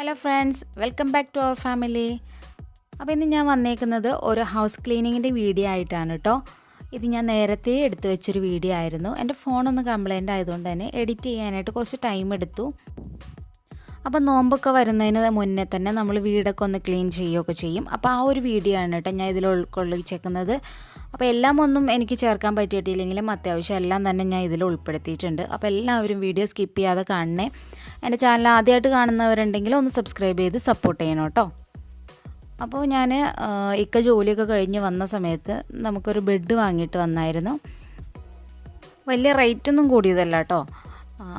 Hello friends, welcome back to our family. അപ്പോൾ ഇന്ന് ഞാൻ വന്നേക്കുന്നത് ഒരു ഹൗസ് ക്ലീനിങ്ങിൻ്റെ വീഡിയോ ആയിട്ടാണ് കേട്ടോ. ഇത് ഞാൻ നേരത്തെ എടുത്തു വെച്ചൊരു വീഡിയോ ആയിരുന്നു. എൻ്റെ ഫോണൊന്ന് കംപ്ലൈൻ്റ് ആയതുകൊണ്ട് തന്നെ എഡിറ്റ് ചെയ്യാനായിട്ട് കുറച്ച് ടൈം എടുത്തു. അപ്പോൾ നോമ്പൊക്കെ വരുന്നതിന് മുന്നേ തന്നെ നമ്മൾ വീടൊക്കെ ഒന്ന് ക്ലീൻ ചെയ്യുകയൊക്കെ ചെയ്യും. അപ്പോൾ ആ ഒരു വീഡിയോ ആണ് കേട്ടോ ഞാൻ ഇതിൽ ഉൾക്കൊള്ളിച്ചേക്കുന്നത്. അപ്പോൾ എല്ലാം ഒന്നും എനിക്ക് ചേർക്കാൻ പറ്റിയിട്ടില്ലെങ്കിലും അത്യാവശ്യം എല്ലാം തന്നെ ഞാൻ ഇതിൽ ഉൾപ്പെടുത്തിയിട്ടുണ്ട്. അപ്പോൾ എല്ലാവരും വീഡിയോ സ്കിപ്പ് ചെയ്യാതെ കാണണേ. എൻ്റെ ചാനൽ ആദ്യമായിട്ട് കാണുന്നവരുണ്ടെങ്കിൽ ഒന്ന് സബ്സ്ക്രൈബ് ചെയ്ത് സപ്പോർട്ട് ചെയ്യണം കേട്ടോ. അപ്പോൾ ഞാൻ ജോലിയൊക്കെ കഴിഞ്ഞ് വന്ന സമയത്ത് നമുക്കൊരു ബെഡ് വാങ്ങിയിട്ട് വന്നായിരുന്നു. വലിയ റേറ്റൊന്നും കൂടിയതല്ല കേട്ടോ.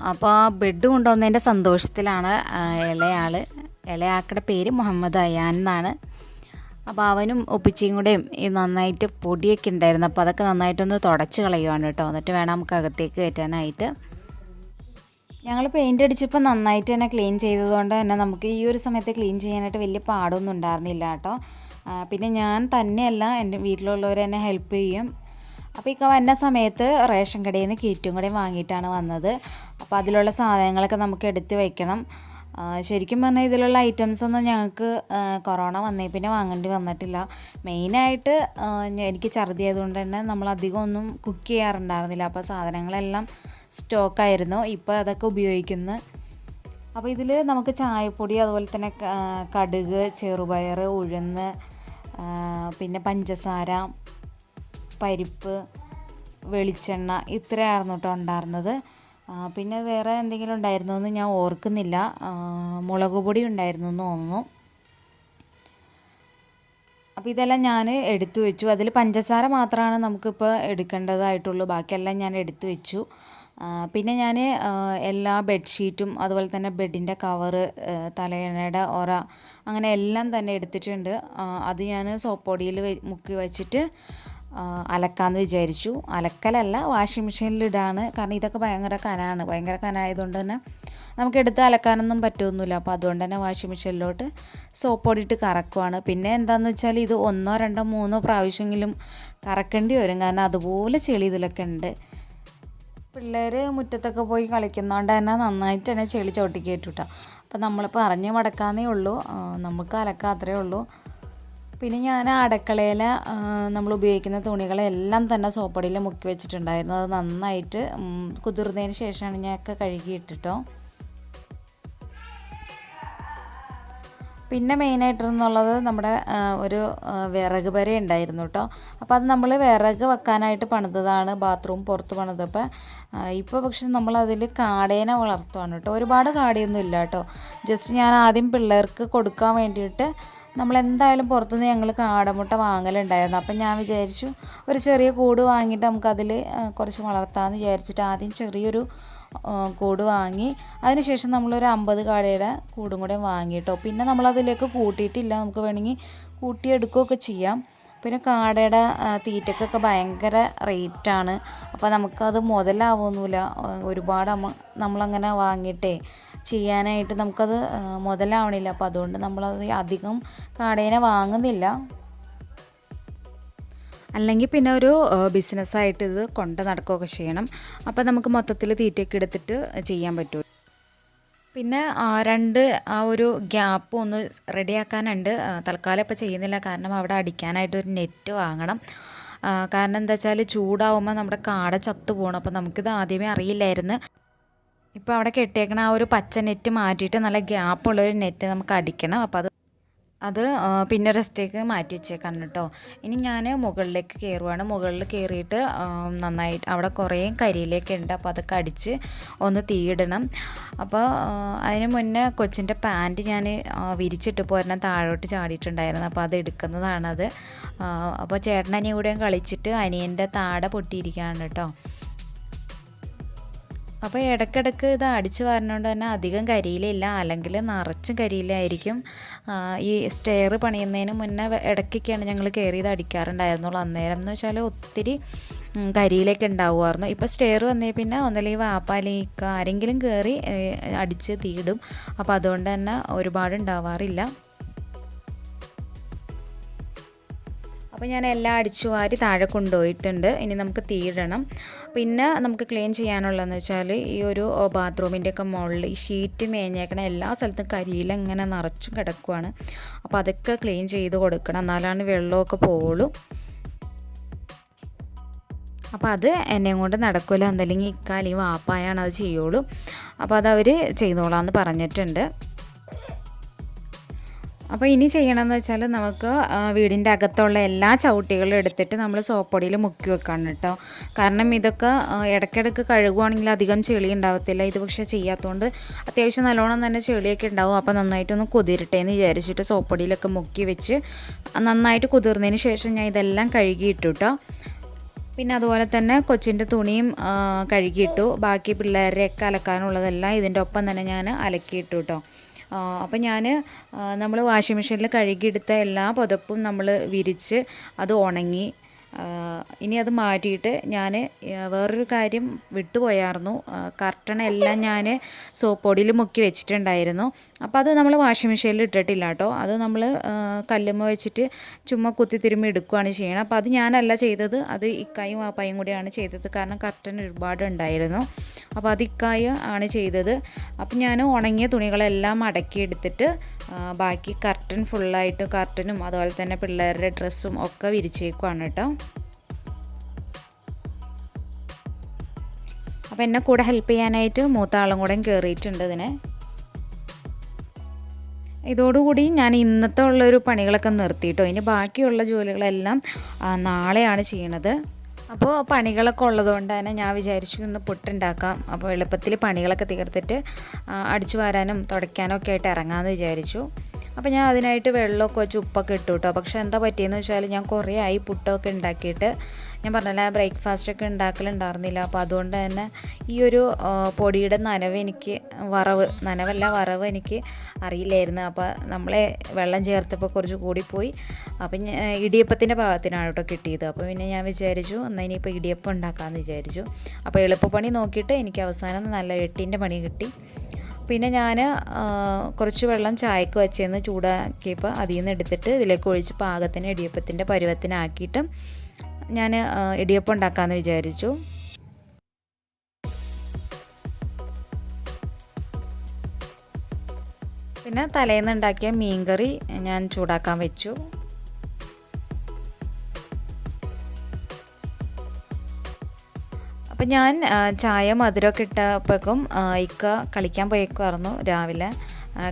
അപ്പോൾ ആ ബെഡ് കൊണ്ടുവന്നതിൻ്റെ സന്തോഷത്തിലാണ് ഇളയാക്കയുടെ പേര് മുഹമ്മദ് അയാൻ എന്നാണ്. അപ്പോൾ അവനും ഒപ്പിച്ചിയും കൂടെയും ഈ നന്നായിട്ട് പൊടിയൊക്കെ ഉണ്ടായിരുന്നു. അപ്പോൾ അതൊക്കെ നന്നായിട്ടൊന്ന് തുടച്ച് കളയുവാണ് കേട്ടോ. എന്നിട്ട് വേണം നമുക്ക് അകത്തേക്ക് കയറ്റാനായിട്ട്. ഞങ്ങൾ പെയിൻ്റ് അടിച്ചപ്പോൾ നന്നായിട്ട് തന്നെ ക്ലീൻ ചെയ്തതുകൊണ്ട് തന്നെ നമുക്ക് ഈ ഒരു സമയത്ത് ക്ലീൻ ചെയ്യാനായിട്ട് വലിയ പാടൊന്നും ഉണ്ടായിരുന്നില്ല കേട്ടോ. പിന്നെ ഞാൻ തന്നെയല്ല, എൻ്റെ വീട്ടിലുള്ളവർ എന്നെ ഹെൽപ്പ് ചെയ്യും. അപ്പോൾ ഇക്ക വന്ന സമയത്ത് റേഷൻ കടയിൽ നിന്ന് കിറ്റും കൂടെ വാങ്ങിയിട്ടാണ് വന്നത്. അപ്പോൾ അതിലുള്ള സാധനങ്ങളൊക്കെ നമുക്ക് എടുത്ത് വയ്ക്കണം. ശരിക്കും പറഞ്ഞാൽ ഇതിലുള്ള ഐറ്റംസൊന്നും ഞങ്ങൾക്ക് കൊറോണ വന്നേ പിന്നെ വാങ്ങേണ്ടി വന്നിട്ടില്ല. മെയിനായിട്ട് എനിക്ക് ഛർദി ആയതുകൊണ്ട് തന്നെ നമ്മളധികം ഒന്നും കുക്ക് ചെയ്യാറുണ്ടായിരുന്നില്ല. അപ്പോൾ സാധനങ്ങളെല്ലാം സ്റ്റോക്കായിരുന്നു. ഇപ്പോൾ അതൊക്കെ ഉപയോഗിക്കുന്നു. അപ്പോൾ ഇതിൽ നമുക്ക് ചായപ്പൊടി, അതുപോലെ തന്നെ കടുക്, ചെറുപയർ, ഉഴുന്ന്, പിന്നെ പഞ്ചസാര, പരിപ്പ്, വെളിച്ചെണ്ണ ഇത്രയായിരുന്നു കേട്ടോ ഉണ്ടായിരുന്നത്. പിന്നെ വേറെ എന്തെങ്കിലും ഉണ്ടായിരുന്നോ എന്ന് ഞാൻ ഓർക്കുന്നില്ല. മുളക് പൊടി ഉണ്ടായിരുന്നു എന്ന് തോന്നുന്നു. അപ്പോൾ ഇതെല്ലാം ഞാൻ എടുത്തു വെച്ചു. അതിൽ പഞ്ചസാര മാത്രമാണ് നമുക്കിപ്പോൾ എടുക്കേണ്ടതായിട്ടുള്ളൂ. ബാക്കിയെല്ലാം ഞാൻ എടുത്തു വെച്ചു. പിന്നെ ഞാൻ എല്ലാ ബെഡ്ഷീറ്റും, അതുപോലെ തന്നെ ബെഡിൻ്റെ കവറ്, തലയണയുടെ ഒറ, അങ്ങനെ എല്ലാം തന്നെ എടുത്തിട്ടുണ്ട്. അത് ഞാൻ സോപ്പ് പൊടിയിൽ മുക്കി വെച്ചിട്ട് അലക്കാമെന്ന് വിചാരിച്ചു. അലക്കലല്ല, വാഷിംഗ് മെഷീനിലിടാണ്. കാരണം ഇതൊക്കെ ഭയങ്കര കനമായതുകൊണ്ട് തന്നെ നമുക്ക് എടുത്ത് അലക്കാനൊന്നും പറ്റുമൊന്നുമില്ല. അപ്പോൾ അതുകൊണ്ട് തന്നെ വാഷിംഗ് മെഷീനിലോട്ട് സോപ്പ് പൊടിയിട്ട് കറക്കുവാണ്. പിന്നെ എന്താണെന്ന് വെച്ചാൽ ഇത് 1, 2, 3 പ്രാവശ്യമെങ്കിലും കറക്കേണ്ടി വരും. കാരണം അതുപോലെ ചെളി ഇതിലൊക്കെ ഉണ്ട്. പിള്ളേർ മുറ്റത്തൊക്കെ പോയി കളിക്കുന്നതുകൊണ്ട് തന്നെ നന്നായിട്ട് തന്നെ ചെളി ചവിട്ടി കയറ്റുട്ടോ. അപ്പോൾ നമ്മൾ പറഞ്ഞ് മടക്കാന്നേ ഉള്ളൂ, നമുക്ക് അലക്കാം, അത്രയേ ഉള്ളൂ. പിന്നെ ഞാൻ അടുക്കളയിൽ നമ്മൾ ഉപയോഗിക്കുന്ന തുണികളെല്ലാം തന്നെ സോപ്പടിയിൽ മുക്കി വെച്ചിട്ടുണ്ടായിരുന്നു. അത് നന്നായിട്ട് കുതിർന്നതിന് ശേഷമാണ് ഞാനൊക്കെ കഴുകിയിട്ടിട്ടോ. പിന്നെ മെയിനായിട്ടെന്നുള്ളത് നമ്മുടെ ഒരു വിറക് പര ഉണ്ടായിരുന്നു കേട്ടോ. അപ്പോൾ അത് നമ്മൾ വിറക് വെക്കാനായിട്ട് പണിതതാണ്, ബാത്റൂം പുറത്ത് പണിതപ്പോൾ. ഇപ്പോൾ പക്ഷെ നമ്മളതിൽ കാടേനെ വളർത്തുകയാണ് കേട്ടോ. ഒരുപാട് കാടയൊന്നും ഇല്ല കേട്ടോ. ജസ്റ്റ് ഞാൻ ആദ്യം പിള്ളേർക്ക് കൊടുക്കാൻ വേണ്ടിയിട്ട് നമ്മളെന്തായാലും പുറത്തുനിന്ന് ഞങ്ങൾ കാടമുട്ട വാങ്ങലുണ്ടായിരുന്നു. അപ്പം ഞാൻ വിചാരിച്ചു ഒരു ചെറിയ കൂട് വാങ്ങിയിട്ട് നമുക്കതിൽ കുറച്ച് വളർത്താമെന്ന് വിചാരിച്ചിട്ട് ആദ്യം ചെറിയൊരു കൂട് വാങ്ങി. അതിനുശേഷം നമ്മളൊരു 50 കാടയുടെ കൂടും കൂടെ വാങ്ങിയിട്ടോ. പിന്നെ നമ്മളതിലേക്ക് കൂട്ടിയിട്ടില്ല, നമുക്ക് വേണമെങ്കിൽ കൂട്ടിയെടുക്കുകയൊക്കെ ചെയ്യാം. പിന്നെ കാടയുടെ തീറ്റക്കൊക്കെ ഭയങ്കര റേറ്റാണ്. അപ്പോൾ നമുക്കത് മുതലാവുന്നില്ല. ഒരുപാട് നമ്മളങ്ങനെ വാങ്ങിയിട്ടേ ചെയ്യാനായിട്ട് നമുക്കത് മുതലാവണില്ല. അപ്പോൾ അതുകൊണ്ട് നമ്മളത് അധികം കാടേനെ വാങ്ങുന്നില്ല. അല്ലെങ്കിൽ പിന്നെ ഒരു ബിസിനസ്സായിട്ട് ഇത് കൊണ്ട് നടക്കുകയൊക്കെ ചെയ്യണം. അപ്പോൾ നമുക്ക് മൊത്തത്തിൽ തീറ്റയൊക്കെ എടുത്തിട്ട് ചെയ്യാൻ പറ്റും. പിന്നെ ആ ഒരു ഗ്യാപ്പ് ഒന്ന് റെഡിയാക്കാനുണ്ട്. തൽക്കാലം ഇപ്പോൾ ചെയ്യുന്നില്ല, കാരണം അവിടെ അടിക്കാനായിട്ടൊരു നെറ്റ് വാങ്ങണം. കാരണം എന്താ വെച്ചാൽ ചൂടാവുമ്പോൾ നമ്മുടെ കാട ചത്തു പോകണം. അപ്പോൾ നമുക്കിത് ആദ്യമേ അറിയില്ലായിരുന്നു. ഇപ്പോൾ അവിടെ കെട്ടിയേക്കണ ആ ഒരു പച്ച നെറ്റ് മാറ്റിയിട്ട് നല്ല ഗ്യാപ്പുള്ളൊരു നെറ്റ് നമുക്ക് അടിക്കണം. അപ്പോൾ അത് പിന്നെ ഒരു ദിവസത്തേക്ക് മാറ്റി വെച്ചേക്കാണ് കേട്ടോ. ഇനി ഞാൻ മുകളിലേക്ക് കയറുവാണ്. മുകളിൽ കയറിയിട്ട് നന്നായിട്ട് അവിടെ കുറേ കരിയിലൊക്കെ ഉണ്ട്. അപ്പോൾ അതൊക്കെ അടിച്ച് ഒന്ന് തീയിടണം. അപ്പോൾ അതിന് മുന്നേ കൊച്ചിൻ്റെ പാൻറ്റ് ഞാൻ വിരിച്ചിട്ട് പോരണം താഴോട്ട് ചാടിയിട്ടുണ്ടായിരുന്നു. അപ്പോൾ അത് എടുക്കുന്നതാണത്. അപ്പോൾ ചേട്ടനനിയും കൂടെയും കളിച്ചിട്ട് അനിയൻ്റെ താട പൊട്ടിയിരിക്കുകയാണ് കേട്ടോ. അപ്പോൾ ഇടയ്ക്കിടയ്ക്ക് ഇത് അടിച്ച് വരുന്നതുകൊണ്ട് തന്നെ അധികം കരിയിലില്ല, അല്ലെങ്കിൽ നിറച്ചും കരിയിലായിരിക്കും. ഈ സ്റ്റെയർ പണിയുന്നതിന് മുന്നേ ഇടയ്ക്കൊക്കെയാണ് ഞങ്ങൾ കയറി ഇത് അടിക്കാറുണ്ടായിരുന്നുള്ളൂ. അന്നേരം എന്ന് വെച്ചാൽ ഒത്തിരി കരിയിലൊക്കെ ഉണ്ടാവുമായിരുന്നു. ഇപ്പോൾ സ്റ്റെയർ വന്നേ പിന്നെ ഒന്നല്ലെങ്കിൽ വാപ്പ അല്ലെങ്കിൽ ആരെങ്കിലും കയറി അടിച്ച് തീയിടും. അപ്പോൾ അതുകൊണ്ട് തന്നെ ഒരുപാട് ഉണ്ടാവാറില്ല. അപ്പോൾ ഞാൻ എല്ലാം അടിച്ചു വാരി താഴെ കൊണ്ടുപോയിട്ടുണ്ട്. ഇനി നമുക്ക് തീയിടണം. പിന്നെ നമുക്ക് ക്ലീൻ ചെയ്യാനുള്ളതെന്ന് വെച്ചാൽ ഈ ഒരു ബാത്റൂമിൻ്റെയൊക്കെ മുകളിൽ ഈ ഷീറ്റ് മേഞ്ഞേക്കണ എല്ലാ സ്ഥലത്തും കരിയിലിങ്ങനെ നിറച്ചും കിടക്കുവാണ്. അപ്പോൾ അതൊക്കെ ക്ലീൻ ചെയ്ത് കൊടുക്കണം, എന്നാലാണ് വെള്ളമൊക്കെ പോവുള്ളൂ. അപ്പോൾ അത് എന്നെയും കൊണ്ട് നടക്കില്ല, എന്നല്ലെങ്കിൽ ഇക്കാലി വാപ്പായാണ് അത് ചെയ്യുള്ളൂ. അപ്പോൾ അതവർ ചെയ്തോളാമെന്ന് പറഞ്ഞിട്ടുണ്ട്. അപ്പോൾ ഇനി ചെയ്യണമെന്ന് വെച്ചാൽ നമുക്ക് വീടിൻ്റെ അകത്തുള്ള എല്ലാ ചവിട്ടികളും എടുത്തിട്ട് നമ്മൾ സോപ്പൊടിയിൽ മുക്കി വെക്കണം കേട്ടോ. കാരണം ഇതൊക്കെ ഇടയ്ക്കിടയ്ക്ക് കഴുകുവാണെങ്കിൽ അധികം ചെളി ഉണ്ടാകത്തില്ല. ഇത് പക്ഷേ ചെയ്യാത്തതുകൊണ്ട് അത്യാവശ്യം നല്ലോണം തന്നെ ചെളിയൊക്കെ ഉണ്ടാവും. അപ്പോൾ നന്നായിട്ടൊന്ന് കുതിരട്ടെ എന്ന് വിചാരിച്ചിട്ട് സോപ്പൊടിയിലൊക്കെ മുക്കി വെച്ച് നന്നായിട്ട് കുതിർന്നതിന് ശേഷം ഞാൻ ഇതെല്ലാം കഴുകിയിട്ടു കേട്ടോ. പിന്നെ അതുപോലെ തന്നെ കൊച്ചിൻ്റെ തുണിയും കഴുകിയിട്ടു. ബാക്കി പിള്ളേരെയൊക്കെ അലക്കാനുള്ളതെല്ലാം ഇതിൻ്റെ ഒപ്പം തന്നെ ഞാൻ അലക്കിയിട്ടു കേട്ടോ. അപ്പം നമ്മൾ വാഷിംഗ് മെഷീനിൽ കഴുകിയെടുത്ത എല്ലാ പുതപ്പും നമ്മൾ വിരിച്ച് അത് ഉണങ്ങി. ഇനി അത് മാറ്റിയിട്ട് ഞാൻ വേറൊരു കാര്യം വിട്ടുപോയായിരുന്നു. കർട്ടണെല്ലാം ഞാൻ സോപ്പ് പൊടിയിൽ മുക്കി വെച്ചിട്ടുണ്ടായിരുന്നു. അപ്പോൾ അത് നമ്മൾ വാഷിംഗ് മെഷീനിൽ ഇട്ടിട്ടില്ല കേട്ടോ. അത് നമ്മൾ കല്ലുമ്മ വെച്ചിട്ട് ചുമ്മാ കുത്തി തിരുമ്മി എടുക്കുകയാണ് ചെയ്യണം. അപ്പോൾ അത് ഞാനല്ല ചെയ്തത്, അത് ഇക്കായും വാപ്പായും കൂടിയാണ് ചെയ്തത്. കാരണം കർട്ടൻ ഒരുപാട് ഉണ്ടായിരുന്നു. അപ്പോൾ അത് ഇക്കായ ആണ് ചെയ്തത്. അപ്പം ഞാൻ ഉണങ്ങിയ തുണികളെല്ലാം മടക്കിയെടുത്തിട്ട് ബാക്കി കർട്ടൻ ഫുള്ളായിട്ട് കർട്ടനും അതുപോലെ തന്നെ പിള്ളേരുടെ ഡ്രസ്സും ഒക്കെ വിരിച്ചേക്കുവാണ് കേട്ടോ. അപ്പോൾ എന്നെ കൂടെ ഹെൽപ്പ് ചെയ്യാനായിട്ട് മൂത്ത ആളും കൂടെ കയറിയിട്ടുണ്ട് ഇതിനെ. ഇതോടുകൂടി ഞാൻ ഇന്നത്തെ ഉള്ളൊരു പണികളൊക്കെ നിർത്തിയിട്ടോ. ഇനി ബാക്കിയുള്ള ജോലികളെല്ലാം നാളെയാണ് ചെയ്യണത്. അപ്പോൾ പണികളൊക്കെ ഉള്ളതുകൊണ്ട് തന്നെ ഞാൻ വിചാരിച്ചു ഇന്ന് പുട്ടുണ്ടാക്കാം. അപ്പോൾ എളുപ്പത്തിൽ പണികളൊക്കെ തീർത്തിട്ട് അടിച്ചു വാരാനും തുടയ്ക്കാനും ഒക്കെ ആയിട്ട് ഇറങ്ങാമെന്ന് വിചാരിച്ചു. അപ്പോൾ ഞാൻ അതിനായിട്ട് വെള്ളമൊക്കെ വെച്ച് ഉപ്പൊക്കെ ഇട്ടു കേട്ടോ. പക്ഷേ എന്താ പറ്റിയെന്ന് വെച്ചാൽ ഞാൻ കുറേ ആയി പുട്ടൊക്കെ ഉണ്ടാക്കിയിട്ട്. ഞാൻ പറഞ്ഞില്ല, ബ്രേക്ക്ഫാസ്റ്റൊക്കെ ഉണ്ടാക്കലുണ്ടായിരുന്നില്ല. അപ്പോൾ അതുകൊണ്ട് തന്നെ ഈ ഒരു പൊടിയുടെ വറവ് എനിക്ക് അറിയില്ലായിരുന്നു. അപ്പോൾ നമ്മളെ വെള്ളം ചേർത്തപ്പോൾ കുറച്ച് കൂടിപ്പോയി. അപ്പം ഇടിയപ്പത്തിൻ്റെ പാകത്തിനാണ് കേട്ടോ കിട്ടിയത്. അപ്പോൾ പിന്നെ ഞാൻ വിചാരിച്ചു എന്നാൽ ഇനിയിപ്പോൾ ഇടിയപ്പം ഉണ്ടാക്കാമെന്ന് വിചാരിച്ചു. അപ്പോൾ എളുപ്പപ്പണി നോക്കിയിട്ട് എനിക്ക് അവസാനം നല്ല 8ൻ്റെ പണി കിട്ടി. പിന്നെ ഞാൻ കുറച്ച് വെള്ളം ചായക്ക് വെച്ചെന്ന് ചൂടാക്കിയപ്പോൾ അതിൽ നിന്ന് എടുത്തിട്ട് ഇതിലേക്ക് ഒഴിച്ച് പാകത്തിന് ഇടിയപ്പത്തിൻ്റെ പരുവത്തിനാക്കിയിട്ട് ഞാൻ ഇടിയപ്പം ഉണ്ടാക്കാമെന്ന് വിചാരിച്ചു. പിന്നെ തലേന്ന് ഉണ്ടാക്കിയ മീൻകറി ഞാൻ ചൂടാക്കാൻ വെച്ചു. അപ്പം ഞാൻ ചായ മധുരമൊക്കെ ഇട്ടപ്പോഴേക്കും ഇക്ക കളിക്കാൻ പോയേക്കുമായിരുന്നു രാവിലെ.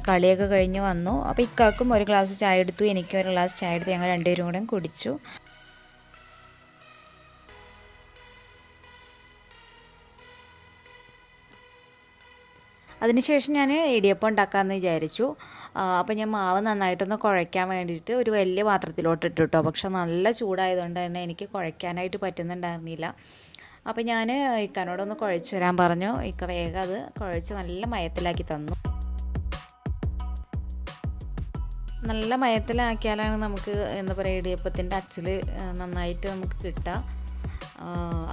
കളിയൊക്കെ കഴിഞ്ഞ് വന്നു. അപ്പോൾ ഇക്കാക്കും ഒരു ഗ്ലാസ് ചായ എടുത്തു, എനിക്കും ഒരു ഗ്ലാസ് ചായ എടുത്ത് ഞങ്ങൾ രണ്ടുപേരും കൂടെ കുടിച്ചു. അതിനുശേഷം ഞാൻ ഇടിയപ്പം ഉണ്ടാക്കാമെന്ന് വിചാരിച്ചു. അപ്പോൾ ഞാൻ മാവ് നന്നായിട്ടൊന്ന് കുഴയ്ക്കാൻ വേണ്ടിയിട്ട് ഒരു വലിയ പാത്രത്തിലോട്ട് ഇട്ടു കേട്ടോ. പക്ഷെ നല്ല ചൂടായതുകൊണ്ട് തന്നെ എനിക്ക് കുഴയ്ക്കാനായിട്ട് പറ്റുന്നുണ്ടായിരുന്നില്ല. അപ്പോൾ ഞാൻ ഇക്കാനോടൊന്ന് കുഴച്ച് തരാൻ പറഞ്ഞു. ഇക്ക വേഗം അത് കുഴച്ച് നല്ല മയത്തിലാക്കി തന്നു. നല്ല മയത്തിലാക്കിയാലാണ് നമുക്ക് എന്താ പറയുക ഇടിയപ്പത്തിൻ്റെ അച്ചിൽ നന്നായിട്ട് നമുക്ക് കിട്ടുക.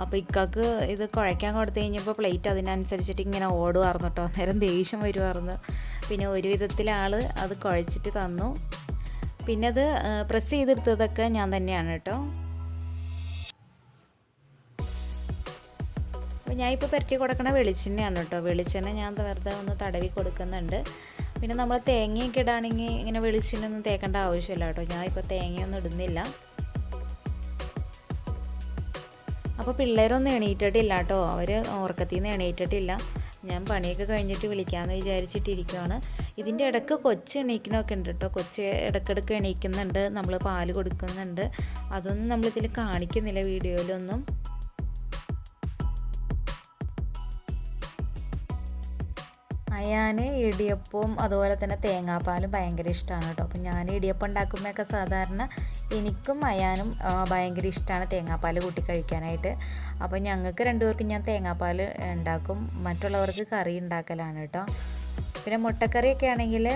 അപ്പോൾ ഇക്കാക്ക് ഇത് കുഴയ്ക്കാൻ കൊടുത്തു കഴിഞ്ഞപ്പോൾ പ്ലേറ്റ് അതിനനുസരിച്ചിട്ട് ഇങ്ങനെ ഓടുമായിരുന്നു കേട്ടോ. അന്നേരം ദേഷ്യം വരുമായിരുന്നു. പിന്നെ ഒരു വിധത്തിൽ ആൾ അത് കുഴച്ചിട്ട് തന്നു. പിന്നെ അത് പ്രസ് ചെയ്തെടുത്തതൊക്കെ ഞാൻ തന്നെയാണ് കേട്ടോ. അപ്പോൾ ഞാൻ ഇപ്പോൾ പുരട്ടി കൊടുക്കണ വെളിച്ചെണ്ണയാണ് കേട്ടോ. വെളിച്ചെണ്ണ ഞാൻ വെറുതെ ഒന്ന് തടവി കൊടുക്കുന്നുണ്ട്. പിന്നെ നമ്മൾ തേങ്ങയൊക്കെ ഇടുകയാണെങ്കിൽ ഇങ്ങനെ വെളിച്ചെണ്ണ ഒന്നും തേക്കേണ്ട ആവശ്യമില്ല കേട്ടോ. ഞാൻ ഇപ്പോൾ തേങ്ങയൊന്നും ഇടുന്നില്ല. അപ്പോൾ പിള്ളേരൊന്നും എണീറ്റിട്ടില്ല കേട്ടോ. അവർ ഉറക്കത്തിൽ നിന്ന് എണീറ്റിട്ടില്ല. ഞാൻ പണിയൊക്കെ കഴിഞ്ഞിട്ട് വിളിക്കാമെന്ന് വിചാരിച്ചിട്ടിരിക്കുകയാണ്. ഇതിൻ്റെ ഇടയ്ക്ക് കൊച്ച് എണീക്കണമൊക്കെ ഉണ്ട് കേട്ടോ. കൊച്ച് ഇടയ്ക്കിടയ്ക്ക് എണീക്കുന്നുണ്ട്, നമ്മൾ പാല് കൊടുക്കുന്നുണ്ട്. അതൊന്നും നമ്മളിതിൽ കാണിക്കുന്നില്ല വീഡിയോയിലൊന്നും. ഞാൻ ഇടിയപ്പവും അതുപോലെ തന്നെ തേങ്ങാപ്പാലും ഭയങ്കര ഇഷ്ടമാണ് കേട്ടോ. അപ്പം ഞാൻ ഇടിയപ്പം ഉണ്ടാക്കുമ്പോഴൊക്കെ സാധാരണ എനിക്കും അയാനും ഭയങ്കര ഇഷ്ടമാണ് തേങ്ങാപ്പാൽ കൂട്ടി കഴിക്കാനായിട്ട്. അപ്പോൾ ഞങ്ങൾക്ക് രണ്ടുപേർക്കും ഞാൻ തേങ്ങാപ്പാൽ ഉണ്ടാക്കും, മറ്റുള്ളവർക്ക് കറി ഉണ്ടാക്കലാണ് കേട്ടോ. പിന്നെ മുട്ടക്കറിയൊക്കെ ആണെങ്കിൽ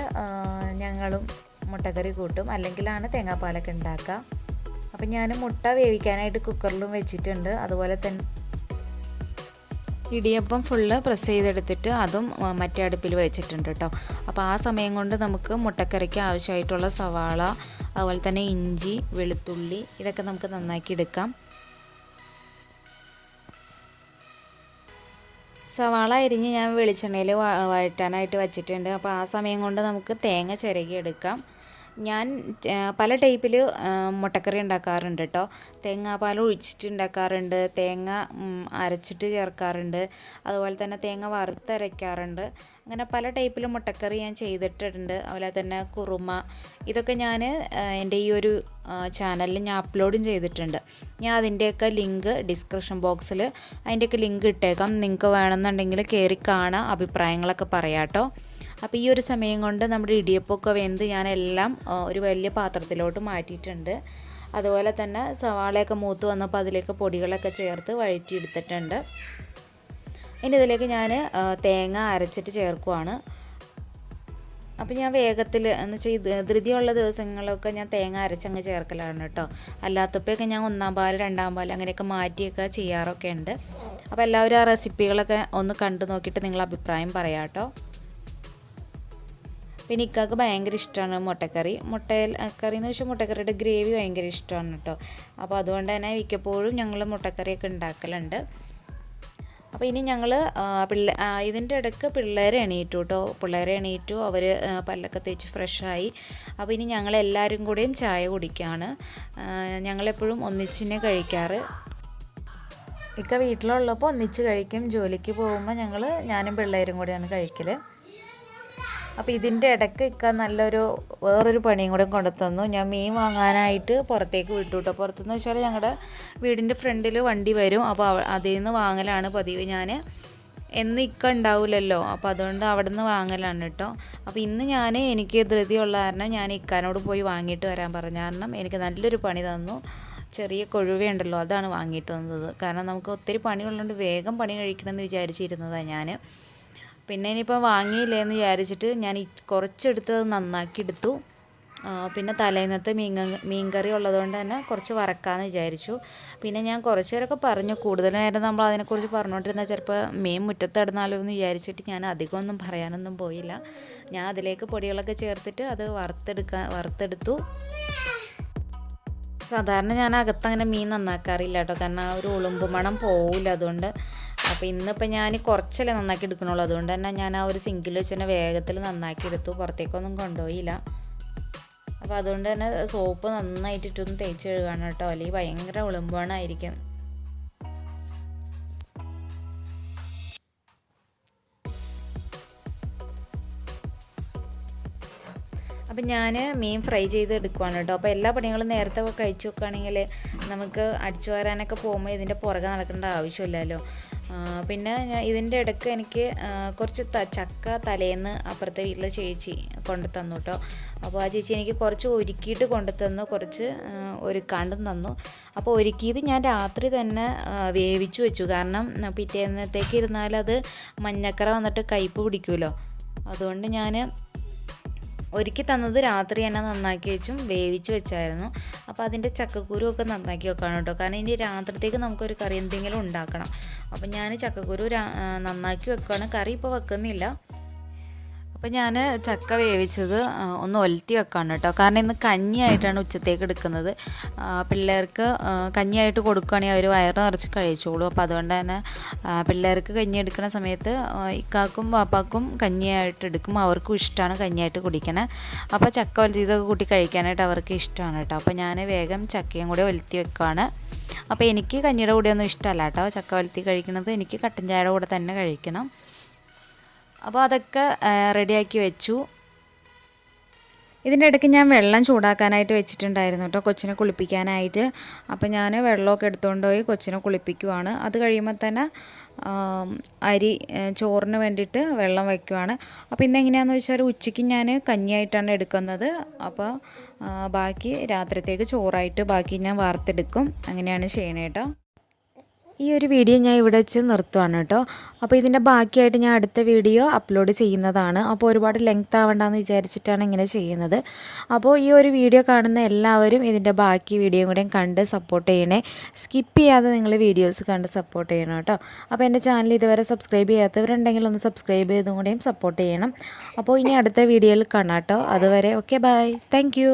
ഞങ്ങളും മുട്ടക്കറി കൂട്ടും, അല്ലെങ്കിലാണ് തേങ്ങാപ്പാലൊക്കെ ഉണ്ടാക്കുക. അപ്പം ഞാൻ മുട്ട വേവിക്കാനായിട്ട് കുക്കറിലും വെച്ചിട്ടുണ്ട്. അതുപോലെ തന്നെ ഇടിയപ്പം ഫുള്ള് പ്രസ് ചെയ്തെടുത്തിട്ട് അതും മറ്റേ അടുപ്പിൽ വെച്ചിട്ടുണ്ട് കേട്ടോ. അപ്പോൾ ആ സമയം കൊണ്ട് നമുക്ക് മുട്ടക്കറിക്ക് ആവശ്യമായിട്ടുള്ള സവാള, അതുപോലെ തന്നെ ഇഞ്ചി, വെളുത്തുള്ളി ഇതൊക്കെ നമുക്ക് നന്നാക്കി എടുക്കാം. സവാള അരിഞ്ഞ് ഞാൻ വെളിച്ചെണ്ണയിൽ വഴറ്റാനായിട്ട് വെച്ചിട്ടുണ്ട്. അപ്പോൾ ആ സമയം കൊണ്ട് നമുക്ക് തേങ്ങ ചിരകി എടുക്കാം. ഞാൻ പല ടൈപ്പിൽ മുട്ടക്കറി ഉണ്ടാക്കാറുണ്ട് കേട്ടോ. തേങ്ങാപ്പാൽ ഒഴിച്ചിട്ട് ഉണ്ടാക്കാറുണ്ട്, തേങ്ങ അരച്ചിട്ട് ചേർക്കാറുണ്ട്, അതുപോലെ തന്നെ തേങ്ങ വറുത്തരയ്ക്കാറുണ്ട്. അങ്ങനെ പല ടൈപ്പിൽ മുട്ടക്കറി ഞാൻ ചെയ്തിട്ടുണ്ട്. അതുപോലെ തന്നെ കുറുമ, ഇതൊക്കെ ഞാൻ എൻ്റെ ഈ ഒരു ചാനലിൽ ഞാൻ അപ്ലോഡും ചെയ്തിട്ടുണ്ട്. ഞാൻ അതിൻ്റെയൊക്കെ ലിങ്ക് ഡിസ്ക്രിപ്ഷൻ ബോക്സിൽ അതിൻ്റെയൊക്കെ ലിങ്ക് ഇട്ടേക്കാം. നിങ്ങൾക്ക് വേണമെന്നുണ്ടെങ്കിൽ കയറി കാണാം, അഭിപ്രായങ്ങളൊക്കെ പറയാം കേട്ടോ. അപ്പോൾ ഈ ഒരു സമയം കൊണ്ട് നമ്മുടെ ഇടിയപ്പമൊക്കെ വെന്ത് ഞാനെല്ലാം ഒരു വലിയ പാത്രത്തിലോട്ട് മാറ്റിയിട്ടുണ്ട്. അതുപോലെ തന്നെ സവാളയൊക്കെ മൂത്ത് വന്നപ്പോൾ അതിലേക്ക് പൊടികളൊക്കെ ചേർത്ത് വഴറ്റിയെടുത്തിട്ടുണ്ട്. ഇനി ഇതിലേക്ക് ഞാൻ തേങ്ങ അരച്ചിട്ട് ചേർക്കുവാണ്. അപ്പോൾ ഞാൻ വേഗത്തിൽ എന്ന് വെച്ചാൽ ധൃതിയുള്ള ദിവസങ്ങളൊക്കെ ഞാൻ തേങ്ങ അരച്ചങ്ങ് ചേർക്കലാണ് കേട്ടോ. അല്ലാത്തപ്പോഴൊക്കെ ഞാൻ 1-ാം പാൽ 2-ാം പാൽ അങ്ങനെയൊക്കെ മാറ്റിയൊക്കെ ചെയ്യാറൊക്കെ ഉണ്ട്. അപ്പോൾ എല്ലാവരും ആ റെസിപ്പികളൊക്കെ ഒന്ന് കണ്ടു നോക്കിയിട്ട് നിങ്ങൾ അഭിപ്രായം പറയാം കേട്ടോ. പിന്നെ ഇക്കാക്ക് ഭയങ്കര ഇഷ്ടമാണ് മുട്ടക്കറി. മുട്ടക്കറി എന്ന് വെച്ചാൽ മുട്ടക്കറിയുടെ ഗ്രേവി ഭയങ്കര ഇഷ്ടമാണ് കേട്ടോ. അപ്പോൾ അതുകൊണ്ട് തന്നെ മിക്കപ്പോഴും ഞങ്ങൾ മുട്ടക്കറിയൊക്കെ ഉണ്ടാക്കലുണ്ട്. അപ്പോൾ ഇനി ഞങ്ങൾ ഇതിൻ്റെ ഇടയ്ക്ക് പിള്ളേരെ എണീറ്റു കേട്ടോ. പിള്ളേരെ എണീറ്റു, അവർ പല്ലൊക്കെ തേച്ച് ഫ്രഷായി. അപ്പോൾ ഇനി ഞങ്ങളെല്ലാവരും കൂടെയും ചായ കുടിക്കുകയാണ്. ഞങ്ങളെപ്പോഴും ഒന്നിച്ചിനെ കഴിക്കാറ്. ഇക്ക വീട്ടിലുള്ളപ്പോൾ ഒന്നിച്ച് കഴിക്കും, ജോലിക്ക് പോകുമ്പോൾ ഞാനും പിള്ളേരും കൂടെയാണ് കഴിക്കൽ. അപ്പോൾ ഇതിൻ്റെ ഇടയ്ക്ക് ഇക്ക വേറൊരു പണിയും കൂടെ കൊണ്ടുതന്നു. ഞാൻ മീൻ വാങ്ങാനായിട്ട് പുറത്തേക്ക് വിട്ടു കേട്ടോ. പുറത്തെന്ന് വെച്ചാൽ ഞങ്ങളുടെ വീടിൻ്റെ ഫ്രണ്ടിൽ വണ്ടി വരും. അപ്പോൾ അതിൽ നിന്ന് വാങ്ങലാണ് പതിവ്. ഞാൻ എന്ന് ഇക്ക ഉണ്ടാവില്ലല്ലോ, അപ്പോൾ അതുകൊണ്ട് അവിടെ നിന്ന് വാങ്ങലാണ് കേട്ടോ. അപ്പോൾ ഇന്ന് എനിക്ക് ധൃതിയുള്ള കാരണം ഞാൻ ഇക്കാനോട് പോയി വാങ്ങിയിട്ട് വരാൻ പറഞ്ഞ കാരണം എനിക്ക് നല്ലൊരു പണി തന്നു. ചെറിയ കൊഴുവയുണ്ടല്ലോ, അതാണ് വാങ്ങിയിട്ട് വന്നത്. കാരണം നമുക്ക് ഒത്തിരി പണിയുള്ളതുകൊണ്ട് വേഗം പണി കഴിക്കണമെന്ന് വിചാരിച്ചിരുന്നതാണ് ഞാൻ. പിന്നെ ഇനിയിപ്പോൾ വാങ്ങിയില്ലേന്ന് വിചാരിച്ചിട്ട് ഞാൻ കുറച്ചെടുത്ത് നന്നാക്കി എടുത്തു. പിന്നെ തലേന്നത്തെ മീൻകറി ഉള്ളതുകൊണ്ട് തന്നെ കുറച്ച് വറക്കാമെന്ന് വിചാരിച്ചു. പിന്നെ ഞാൻ കുറച്ച് പേരൊക്കെ പറഞ്ഞു, കൂടുതൽ നേരം നമ്മൾ അതിനെക്കുറിച്ച് പറഞ്ഞുകൊണ്ടിരുന്നാൽ ചിലപ്പോൾ മീൻ മുറ്റത്തിടുന്നാലോ എന്ന് വിചാരിച്ചിട്ട് ഞാൻ അധികമൊന്നും പറയാനൊന്നും പോയില്ല. ഞാൻ അതിലേക്ക് പൊടികളൊക്കെ ചേർത്തിട്ട് അത് വറുത്തെടുത്തു. സാധാരണ ഞാൻ അകത്തങ്ങനെ മീൻ നന്നാക്കാറില്ല കേട്ടോ, കാരണം ആ ഒരു ഉളുമ്പ് മണം പോവില്ല. അതുകൊണ്ട് അപ്പോൾ ഇന്നിപ്പോൾ ഞാൻ കുറച്ചല്ലേ നന്നാക്കി എടുക്കണുള്ളൂ. അതുകൊണ്ട് തന്നെ ഞാൻ ആ ഒരു സിങ്കിൽ വെച്ച് തന്നെ വേഗത്തിൽ നന്നാക്കി എടുത്തു, പുറത്തേക്കൊന്നും കൊണ്ടുപോയില്ല. അപ്പോൾ അതുകൊണ്ട് തന്നെ സോപ്പ് നന്നായിട്ടിട്ടൊന്ന് തേച്ച് കഴുകണം കേട്ടോ, അല്ലെങ്കിൽ ഭയങ്കര ഉളുമ്പാണായിരിക്കും. അപ്പം ഞാൻ മീൻ ഫ്രൈ ചെയ്ത് എടുക്കുവാണ് കേട്ടോ. അപ്പോൾ എല്ലാ പണികളും നേരത്തെ കഴിച്ചു വെക്കുകയാണെങ്കിൽ നമുക്ക് അടിച്ചു വരാനൊക്കെ പോകുമ്പോൾ ഇതിൻ്റെ പുറകെ നടക്കേണ്ട ആവശ്യമില്ലല്ലോ. പിന്നെ ഇതിൻ്റെ ഇടയ്ക്ക് എനിക്ക് കുറച്ച് ചക്ക തലേന്ന് അപ്പുറത്തെ വീട്ടിലെ ചേച്ചി കൊണ്ടു തന്നു കേട്ടോ. അപ്പോൾ ആ ചേച്ചി എനിക്ക് കുറച്ച് ഒരുക്കിയിട്ട് കൊണ്ടു തന്നു, കുറച്ച് ഒരുക്കാണ്ടും തന്നു. അപ്പോൾ ഒരുക്കിയത് ഞാൻ രാത്രി തന്നെ വേവിച്ചു വെച്ചു. കാരണം പിറ്റേന്നത്തേക്ക് ഇരുന്നാൽ അത് മഞ്ഞക്കറ വന്നിട്ട് കയ്പ്പ് പിടിക്കുമല്ലോ. അതുകൊണ്ട് ഞാൻ ഒരുക്കി തന്നത് രാത്രി തന്നെ നന്നാക്കി വെച്ചും വേവിച്ച് വെച്ചായിരുന്നു. അപ്പോൾ അതിൻ്റെ ചക്കക്കുരു ഒക്കെ നന്നാക്കി വെക്കണം കേട്ടോ, കാരണം ഇനി രാത്രിത്തേക്ക് നമുക്കൊരു കറി എന്തെങ്കിലും ഉണ്ടാക്കണം. അപ്പോൾ ഞാൻ ചക്കക്കുരു നന്നാക്കി വെക്കുകയാണ്, കറി ഇപ്പോൾ വെക്കുന്നില്ല. അപ്പോൾ ഞാൻ ചക്ക വേവിച്ചത് ഒന്ന് ഒലത്തി വെക്കാണ് കേട്ടോ, കാരണം ഇന്ന് കഞ്ഞിയായിട്ടാണ് ഉച്ചത്തേക്ക് എടുക്കുന്നത്. പിള്ളേർക്ക് കഞ്ഞിയായിട്ട് കൊടുക്കുകയാണെങ്കിൽ അവർ വയറ് നിറച്ച് കഴിച്ചോളൂ. അപ്പോൾ അതുകൊണ്ട് തന്നെ പിള്ളേർക്ക് കഞ്ഞി എടുക്കുന്ന സമയത്ത് ഇക്കാക്കും പാപ്പാക്കും കഞ്ഞിയായിട്ട് എടുക്കും, അവർക്കും ഇഷ്ടമാണ് കഞ്ഞിയായിട്ട് കുടിക്കണേ. അപ്പോൾ ചക്ക ഒലത്തിയതൊക്കെ കൂട്ടി കഴിക്കാനായിട്ട് അവർക്ക് ഇഷ്ടമാണ് കേട്ടോ. അപ്പോൾ ഞാൻ വേഗം ചക്കയും കൂടെ ഒലത്തി വെക്കുകയാണ്. അപ്പോൾ എനിക്ക് കഞ്ഞിയുടെ കൂടെയൊന്നും ഇഷ്ടമല്ല കേട്ടോ ചക്ക ഒലത്തി കഴിക്കുന്നത്, എനിക്ക് കട്ടൻ ചായയുടെ കൂടെ തന്നെ കഴിക്കണം. അപ്പോൾ അതൊക്കെ റെഡിയാക്കി വെച്ചു. ഇതിൻ്റെ ഇടയ്ക്ക് ഞാൻ വെള്ളം ചൂടാക്കാനായിട്ട് വെച്ചിട്ടുണ്ടായിരുന്നു കേട്ടോ, കൊച്ചിനെ കുളിപ്പിക്കാനായിട്ട്. അപ്പോൾ ഞാൻ വെള്ളമൊക്കെ എടുത്തുകൊണ്ട് പോയി കൊച്ചിനെ കുളിപ്പിക്കുവാണ്. അത് കഴിയുമ്പോൾ തന്നെ ചോറിന് വേണ്ടിയിട്ട് വെള്ളം വയ്ക്കുവാണ്. അപ്പോൾ ഇന്നെങ്ങനെയാണെന്ന് വെച്ചാൽ ഉച്ചയ്ക്ക് ഞാൻ കഞ്ഞിയായിട്ടാണ് എടുക്കുന്നത്. അപ്പോൾ ബാക്കി രാത്രിത്തേക്ക് ചോറായിട്ട് ബാക്കി ഞാൻ വാർത്തെടുക്കും, അങ്ങനെയാണ് ചെയ്യണേ കേട്ടോ. ഈ ഒരു വീഡിയോ ഞാൻ ഇവിടെ വെച്ച് നിർത്തുവാണ് കേട്ടോ. അപ്പോൾ ഇതിൻ്റെ ബാക്കിയായിട്ട് ഞാൻ അടുത്ത വീഡിയോ അപ്ലോഡ് ചെയ്യുന്നതാണ്. അപ്പോൾ ഒരുപാട് ലെങ്ത് ആവണ്ടെന്ന് വിചാരിച്ചിട്ടാണ് ഇങ്ങനെ ചെയ്യുന്നത്. അപ്പോൾ ഈ ഒരു വീഡിയോ കാണുന്ന എല്ലാവരും ഇതിൻ്റെ ബാക്കി വീഡിയോയും കൂടെ കണ്ട് സപ്പോർട്ട് ചെയ്യണേ. സ്കിപ്പ് ചെയ്യാതെ നിങ്ങൾ വീഡിയോസ് കണ്ട് സപ്പോർട്ട് ചെയ്യണം കേട്ടോ. അപ്പോൾ എൻ്റെ ചാനൽ ഇതുവരെ സബ്സ്ക്രൈബ് ചെയ്യാത്തവരുണ്ടെങ്കിൽ ഒന്ന് സബ്സ്ക്രൈബ് ചെയ്തും കൂടെയും സപ്പോർട്ട് ചെയ്യണം. അപ്പോൾ ഇനി അടുത്ത വീഡിയോയിൽ കാണാം കേട്ടോ. അതുവരെ ഓക്കെ, ബൈ, താങ്ക്